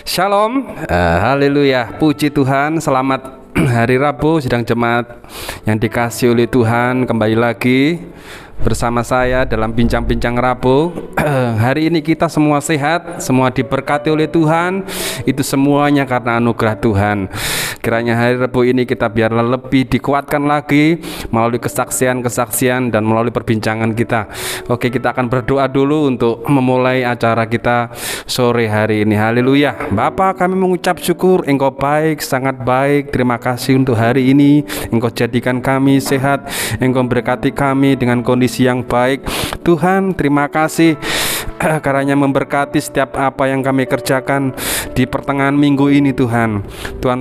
Shalom, haleluya, puji Tuhan, selamat hari Rabu sidang jemaat yang dikasihi oleh Tuhan. Kembali lagi bersama saya dalam bincang-bincang Rabu. Hari ini kita semua sehat, semua diberkati oleh Tuhan. Itu semuanya karena anugerah Tuhan. Kiranya hari Rabu ini kita biarlah lebih dikuatkan lagi melalui kesaksian-kesaksian dan melalui perbincangan kita. Oke, kita akan berdoa dulu untuk memulai acara kita sore hari ini. Haleluya. Bapa, kami mengucap syukur, Engkau baik, sangat baik. Terima kasih untuk hari ini. Engkau jadikan kami sehat, Engkau berkati kami dengan kondisi yang baik. Tuhan, terima kasih karena memberkati setiap apa yang kami kerjakan di pertengahan minggu ini. Tuhan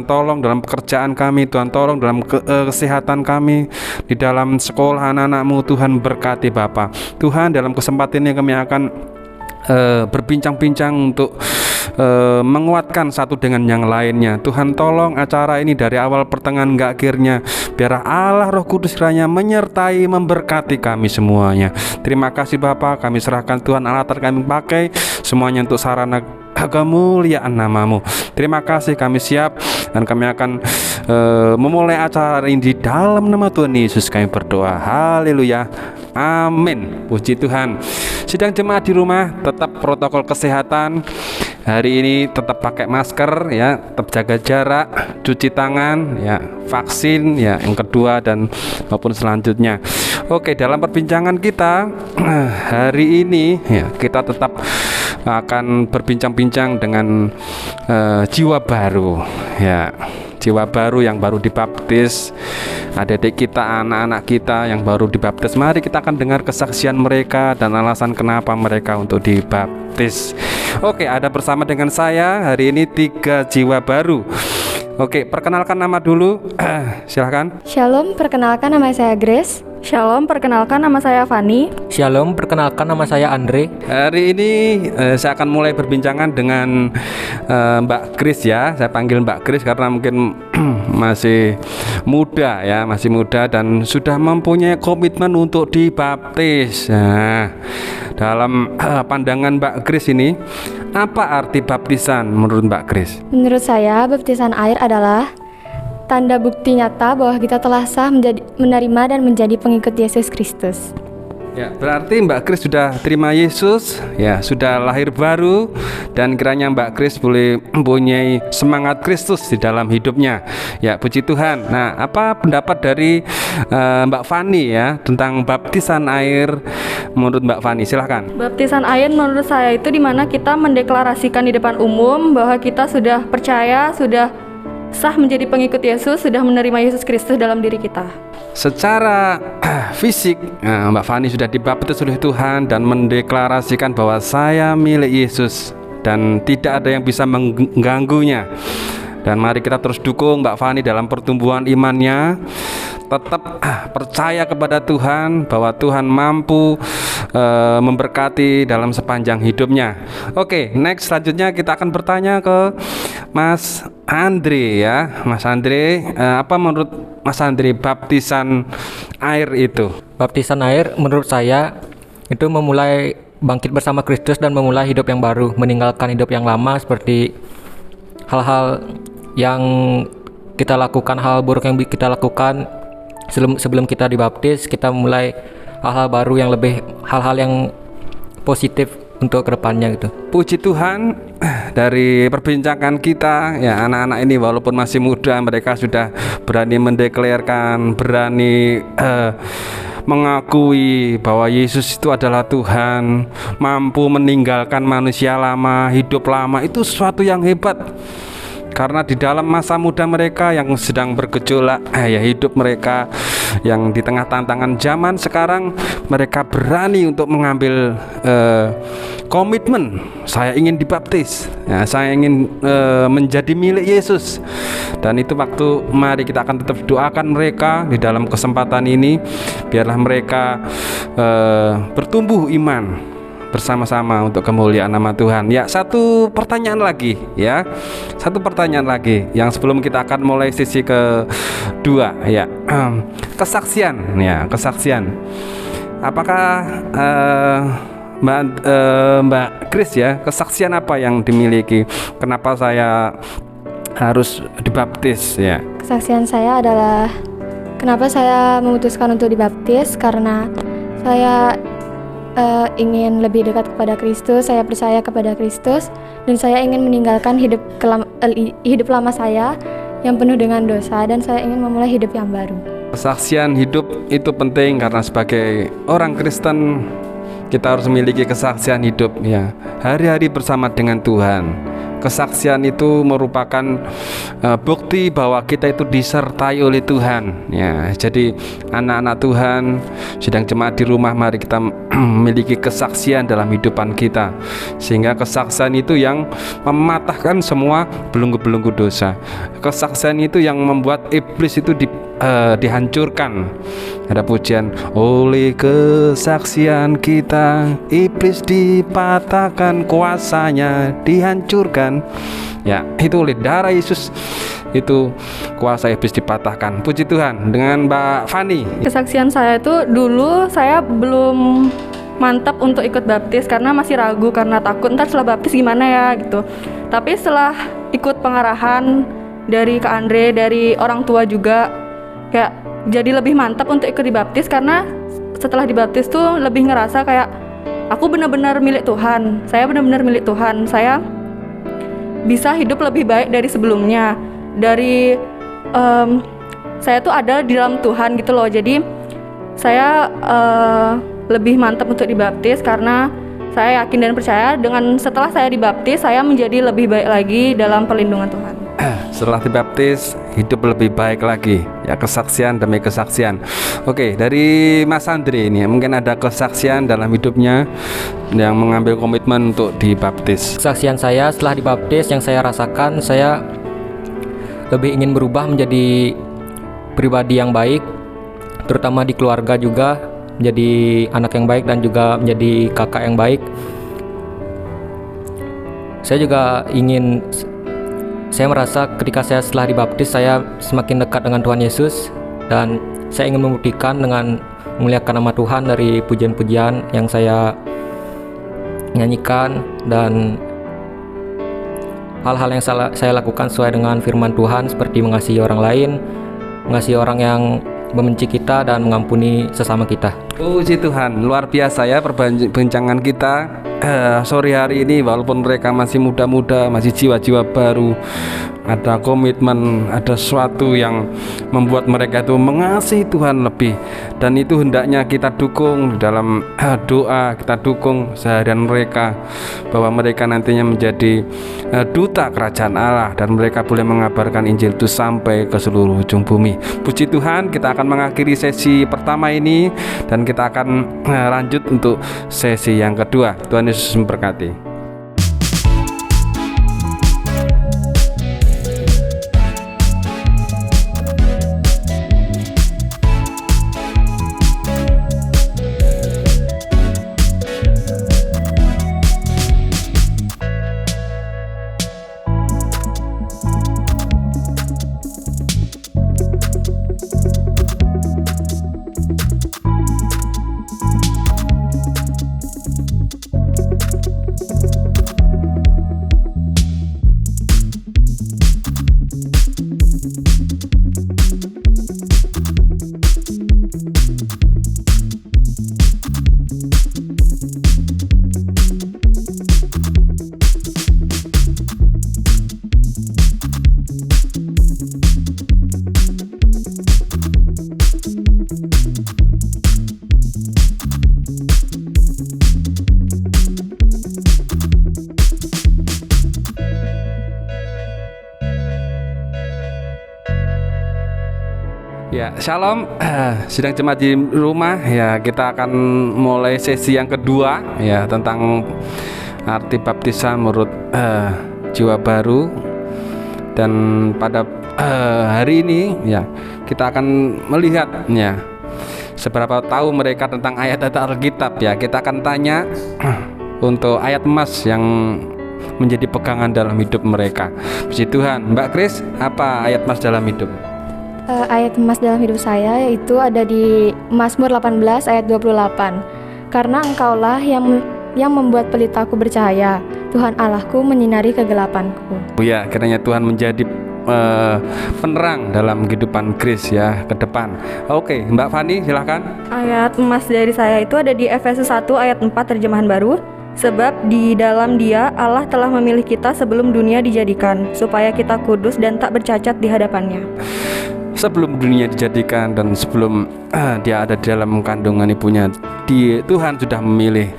tolong dalam pekerjaan kami, Tuhan tolong dalam kesehatan kami, di dalam sekolah anak-anak-Mu. Tuhan berkati Bapa. Tuhan, dalam kesempatan ini kami akan berbincang-bincang untuk menguatkan satu dengan yang lainnya. Tuhan tolong acara ini dari awal pertengahan hingga akhirnya, biar Allah Roh Kudus kiranya menyertai, memberkati kami semuanya. Terima kasih Bapa, kami serahkan Tuhan alat kami pakai semuanya untuk sarana kemuliaan nama-Mu. Terima kasih, kami siap dan kami akan memulai acara ini di dalam nama Tuhan Yesus kami berdoa. Haleluya, amin. Puji Tuhan. Sidang jemaat di rumah, tetap protokol kesehatan. Hari ini tetap pakai masker ya, tetap jaga jarak, cuci tangan ya, vaksin ya, yang kedua dan maupun selanjutnya. Oke, dalam perbincangan kita hari ini ya, kita tetap akan berbincang-bincang dengan jiwa baru ya. Jiwa baru yang baru dibaptis, adik-adik kita, anak-anak kita yang baru dibaptis. Mari kita akan dengar kesaksian mereka dan alasan kenapa mereka untuk dibaptis. Oke, ada bersama dengan saya hari ini 3 jiwa baru. Oke, perkenalkan nama dulu. Silahkan. Shalom, perkenalkan nama saya Grace. Shalom, perkenalkan nama saya Fani. Shalom, perkenalkan nama saya Andre. Hari ini saya akan mulai perbincangan dengan Mbak Grace ya. Saya panggil Mbak Grace karena mungkin masih muda ya, masih muda dan sudah mempunyai komitmen untuk dibaptis. Nah, dalam pandangan Mbak Grace ini, apa arti baptisan menurut Mbak Grace? Menurut saya, baptisan air adalah tanda bukti nyata bahwa kita telah sah menerima dan menjadi pengikut Yesus Kristus. Ya, berarti Mbak Grace sudah terima Yesus, ya, sudah lahir baru, dan kiranya Mbak Grace boleh mempunyai semangat Kristus di dalam hidupnya. Ya, puji Tuhan. Nah, apa pendapat dari Mbak Fani ya tentang baptisan air menurut Mbak Fani? Silahkan. Baptisan air menurut saya itu dimana kita mendeklarasikan di depan umum bahwa kita sudah percaya, sudah sah menjadi pengikut Yesus, sudah menerima Yesus Kristus dalam diri kita. Secara fisik, Mbak Fani sudah dibaptis oleh Tuhan dan mendeklarasikan bahwa saya milik Yesus dan tidak ada yang bisa mengganggunya. Dan mari kita terus dukung Mbak Fani dalam pertumbuhan imannya. Tetap percaya kepada Tuhan bahwa Tuhan mampu memberkati dalam sepanjang hidupnya. Oke, next selanjutnya kita akan bertanya ke Mas Andre ya. Mas Andre, apa menurut Mas Andre baptisan air itu? Baptisan air menurut saya itu memulai bangkit bersama Kristus dan memulai hidup yang baru, meninggalkan hidup yang lama seperti hal-hal yang kita lakukan, hal buruk yang kita lakukan sebelum kita dibaptis. Kita mulai hal-hal baru yang lebih, hal-hal yang positif untuk kedepannya gitu. Puji Tuhan, dari perbincangan kita ya, anak-anak ini walaupun masih muda, mereka sudah berani mendeklarkan, berani mengakui bahwa Yesus itu adalah Tuhan, mampu meninggalkan manusia lama, hidup lama. Itu sesuatu yang hebat. Karena di dalam masa muda mereka yang sedang bergejolak ya hidup mereka, yang di tengah tantangan zaman sekarang, mereka berani untuk mengambil komitmen, saya ingin dibaptis ya, saya ingin menjadi milik Yesus. Dan itu waktu, mari kita akan tetap doakan mereka di dalam kesempatan ini, biarlah mereka bertumbuh iman bersama-sama untuk kemuliaan nama Tuhan. Ya, satu pertanyaan lagi ya. Satu pertanyaan lagi yang sebelum kita akan mulai sesi kedua ya. Kesaksian ya, kesaksian. Apakah Mbak Kris ya, kesaksian apa yang dimiliki? Kenapa saya harus dibaptis ya? Kesaksian saya adalah kenapa saya memutuskan untuk dibaptis karena saya ingin lebih dekat kepada Kristus, saya percaya kepada Kristus, dan saya ingin meninggalkan hidup lama saya yang penuh dengan dosa, dan saya ingin memulai hidup yang baru. Kesaksian hidup itu penting karena sebagai orang Kristen kita harus memiliki kesaksian hidup ya, hari-hari bersama dengan Tuhan. Kesaksian itu merupakan bukti bahwa kita itu disertai oleh Tuhan ya. Jadi anak-anak Tuhan, sedang jemaat di rumah, mari kita memiliki kesaksian dalam hidupan kita, sehingga kesaksian itu yang mematahkan semua belenggu-belenggu dosa. Kesaksian itu yang membuat iblis itu dihancurkan. Ada pujian, oleh kesaksian kita iblis dipatahkan, kuasanya dihancurkan. Ya, itu oleh darah Yesus itu kuasa iblis dipatahkan. Puji Tuhan. Dengan Mbak Fani. Kesaksian saya itu dulu saya belum mantap untuk ikut baptis karena masih ragu, karena takut ntar setelah baptis gimana ya gitu. Tapi setelah ikut pengarahan dari Kak Andre, dari orang tua juga, kayak jadi lebih mantap untuk ikut dibaptis, karena setelah dibaptis tuh lebih ngerasa kayak aku benar-benar milik Tuhan. Saya benar-benar milik Tuhan. Saya bisa hidup lebih baik dari sebelumnya. Dari saya tuh ada di dalam Tuhan gitu loh. Jadi saya lebih mantap untuk dibaptis karena saya yakin dan percaya dengan setelah saya dibaptis saya menjadi lebih baik lagi dalam perlindungan Tuhan. Setelah dibaptis hidup lebih baik lagi ya, kesaksian demi kesaksian. Oke, dari Mas Andre ini mungkin ada kesaksian dalam hidupnya yang mengambil komitmen untuk dibaptis. Kesaksian saya setelah dibaptis yang saya rasakan, saya lebih ingin berubah menjadi pribadi yang baik, terutama di keluarga juga, menjadi anak yang baik dan juga menjadi kakak yang baik. Saya merasa ketika saya setelah dibaptis saya semakin dekat dengan Tuhan Yesus, dan saya ingin membuktikan dengan memuliakan nama Tuhan dari pujian-pujian yang saya nyanyikan dan hal-hal yang saya lakukan sesuai dengan firman Tuhan, seperti mengasihi orang lain, mengasihi orang yang membenci kita, dan mengampuni sesama kita. Puji Tuhan, luar biasa ya perbincangan kita sore hari ini. Walaupun mereka masih muda-muda, masih jiwa-jiwa baru, ada komitmen, ada sesuatu yang membuat mereka itu mengasihi Tuhan lebih, dan itu hendaknya kita dukung dalam doa, kita dukung seharian mereka, bahwa mereka nantinya menjadi duta kerajaan Allah, dan mereka boleh mengabarkan Injil itu sampai ke seluruh ujung bumi. Puji Tuhan, kita akan mengakhiri sesi pertama ini dan kita akan lanjut untuk sesi yang kedua. Tuhan Yesus memberkati. Ya, shalom. Sidang jemaat di rumah ya, kita akan mulai sesi yang kedua ya, tentang arti baptisan menurut jiwa baru. Dan pada hari ini ya, kita akan melihat ya seberapa tahu mereka tentang ayat-ayat Alkitab ya. Kita akan tanya untuk ayat emas yang menjadi pegangan dalam hidup mereka. Puji Tuhan. Mbak Kris, apa ayat emas dalam hidup? Ayat emas dalam hidup saya yaitu ada di Mazmur 18 ayat 28. Karena engkaulah yang membuat pelitaku bercahaya. Tuhan Allahku menyinari kegelapanku. Ya, kiranya Tuhan menjadi penerang dalam kehidupan Chris ya ke depan. Oke, Mbak Fani silahkan. Ayat emas dari saya itu ada di Efesus 1 ayat 4 terjemahan baru. Sebab di dalam Dia Allah telah memilih kita sebelum dunia dijadikan, supaya kita kudus dan tak bercacat di hadapannya. Sebelum dunia dijadikan dan sebelum dia ada di dalam kandungan ibunya, Tuhan sudah memilih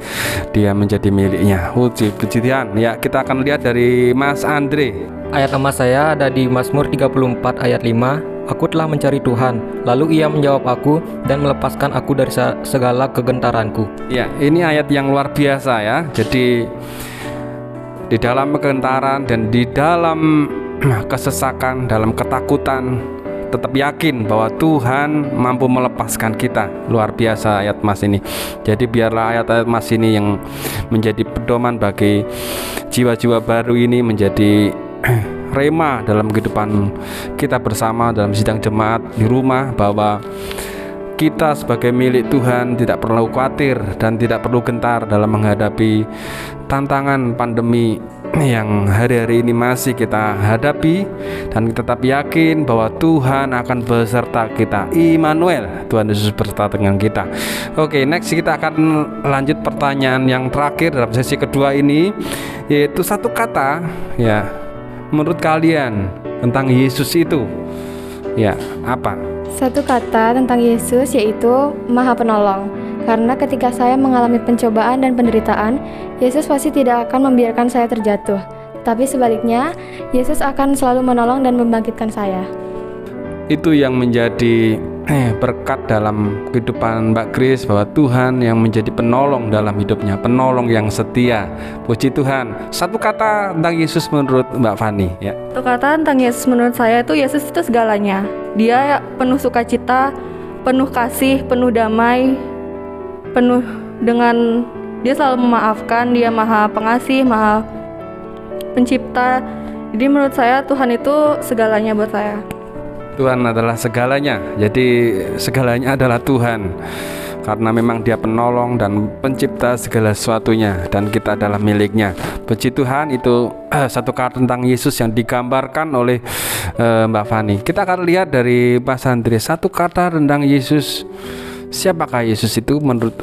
dia menjadi miliknya. Puji Tuhan. Ya, kita akan lihat dari Mas Andre. Ayat emas saya ada di Mazmur 34 ayat 5. Aku telah mencari Tuhan, lalu Ia menjawab aku dan melepaskan aku dari segala kegentaranku. Ya, ini ayat yang luar biasa ya. Jadi di dalam kegentaran dan di dalam kesesakan, dalam ketakutan, tetap yakin bahwa Tuhan mampu melepaskan kita. Luar biasa ayat mas ini. Jadi biarlah ayat-ayat mas ini yang menjadi pedoman bagi jiwa-jiwa baru ini, menjadi rema dalam kehidupan kita bersama dalam sidang jemaat di rumah, bahwa kita sebagai milik Tuhan tidak perlu khawatir dan tidak perlu gentar dalam menghadapi tantangan pandemi yang hari-hari ini masih kita hadapi, dan kita tetap yakin bahwa Tuhan akan beserta kita. Immanuel, Tuhan Yesus beserta dengan kita. Oke, next kita akan lanjut pertanyaan yang terakhir dalam sesi kedua ini, yaitu satu kata ya, menurut kalian tentang Yesus itu ya apa? Satu kata tentang Yesus yaitu Maha Penolong. Karena ketika saya mengalami pencobaan dan penderitaan, Yesus pasti tidak akan membiarkan saya terjatuh. Tapi sebaliknya, Yesus akan selalu menolong dan membangkitkan saya. Itu yang menjadi berkat dalam kehidupan Mbak Chris, bahwa Tuhan yang menjadi penolong dalam hidupnya, penolong yang setia. Puji Tuhan. Satu kata tentang Yesus menurut Mbak Fani ya. Satu kata tentang Yesus menurut saya itu Yesus itu segalanya. Dia penuh sukacita, penuh kasih, penuh damai, penuh dengan dia selalu memaafkan, dia maha pengasih, maha pencipta. Jadi menurut saya Tuhan itu segalanya buat saya. Tuhan adalah segalanya. Jadi segalanya adalah Tuhan, karena memang dia penolong dan pencipta segala sesuatunya, dan kita adalah miliknya. Puji Tuhan. Itu satu kata tentang Yesus yang digambarkan oleh Mbak Fani. Kita akan lihat dari Mas Andre, satu kata tentang Yesus. Siapakah Yesus itu menurut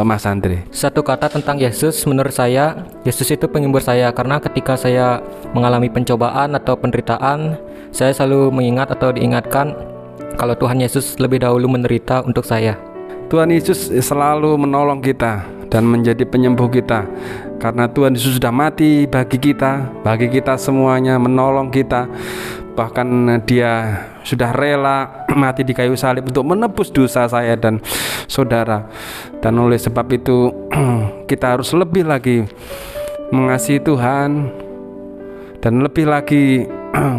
Mas Andre? Satu kata tentang Yesus menurut saya, Yesus itu penghibur saya. Karena ketika saya mengalami pencobaan atau penderitaan, saya selalu mengingat atau diingatkan kalau Tuhan Yesus lebih dahulu menderita untuk saya. Tuhan Yesus selalu menolong kita dan menjadi penyembuh kita, karena Tuhan Yesus sudah mati bagi kita semuanya, menolong kita. Bahkan dia sudah rela mati di kayu salib untuk menebus dosa saya dan saudara. Dan oleh sebab itu kita harus lebih lagi mengasihi Tuhan, dan lebih lagi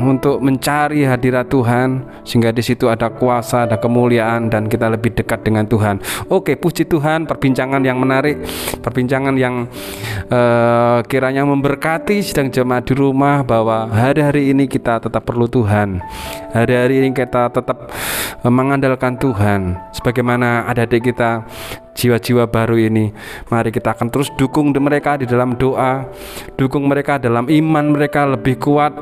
untuk mencari hadirat Tuhan, sehingga di situ ada kuasa, ada kemuliaan, dan kita lebih dekat dengan Tuhan. Oke, puji Tuhan. Perbincangan yang menarik, perbincangan yang kiranya memberkati sidang jemaat di rumah, bahwa hari-hari ini kita tetap perlu Tuhan. Hari-hari ini kita tetap mengandalkan Tuhan. Sebagaimana adik-adik kita, jiwa-jiwa baru ini, mari kita akan terus dukung mereka di dalam doa, dukung mereka dalam iman mereka lebih kuat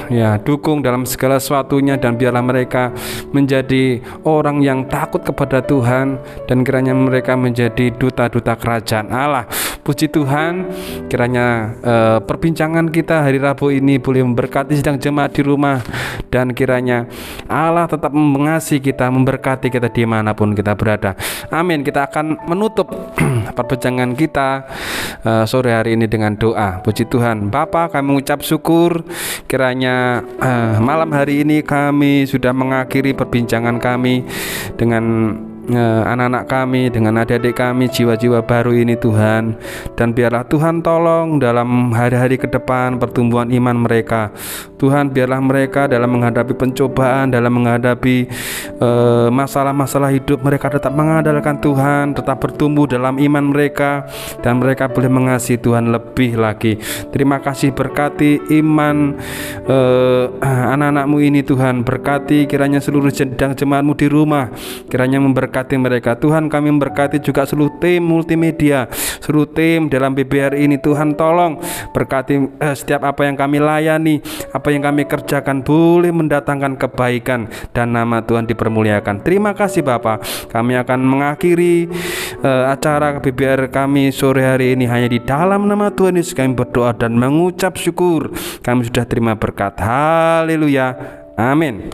ya, dukung dalam segala sesuatunya, dan biarlah mereka menjadi orang yang takut kepada Tuhan, dan kiranya mereka menjadi duta-duta kerajaan Allah. Puji Tuhan. Kiranya perbincangan kita hari Rabu ini boleh memberkati sidang jemaat di rumah, dan kiranya Allah tetap mengasihi kita, memberkati kita dimanapun kita berada. Amin. Kita akan menutup perbincangan kita sore hari ini dengan doa. Puji Tuhan. Bapa, kami mengucap syukur kiranya malam hari ini kami sudah mengakhiri perbincangan kami dengan anak-anak kami, dengan adik-adik kami, jiwa-jiwa baru ini Tuhan. Dan biarlah Tuhan tolong dalam hari-hari ke depan pertumbuhan iman mereka. Tuhan, biarlah mereka dalam menghadapi pencobaan, dalam menghadapi masalah-masalah hidup, mereka tetap mengandalkan Tuhan, tetap bertumbuh dalam iman mereka, dan mereka boleh mengasihi Tuhan lebih lagi. Terima kasih, berkati iman anak-anakmu ini Tuhan. Berkati kiranya seluruh sidang jemaatmu di rumah, kiranya memberkati berkati mereka. Tuhan, kami memberkati juga seluruh tim multimedia, seluruh tim dalam BBR ini. Tuhan, tolong berkati setiap apa yang kami layani, apa yang kami kerjakan boleh mendatangkan kebaikan dan nama Tuhan dipermuliakan. Terima kasih Bapa. Kami akan mengakhiri acara BBR kami sore hari ini hanya di dalam nama Tuhan Yesus kami berdoa dan mengucap syukur. Kami sudah terima berkat. Haleluya. Amin.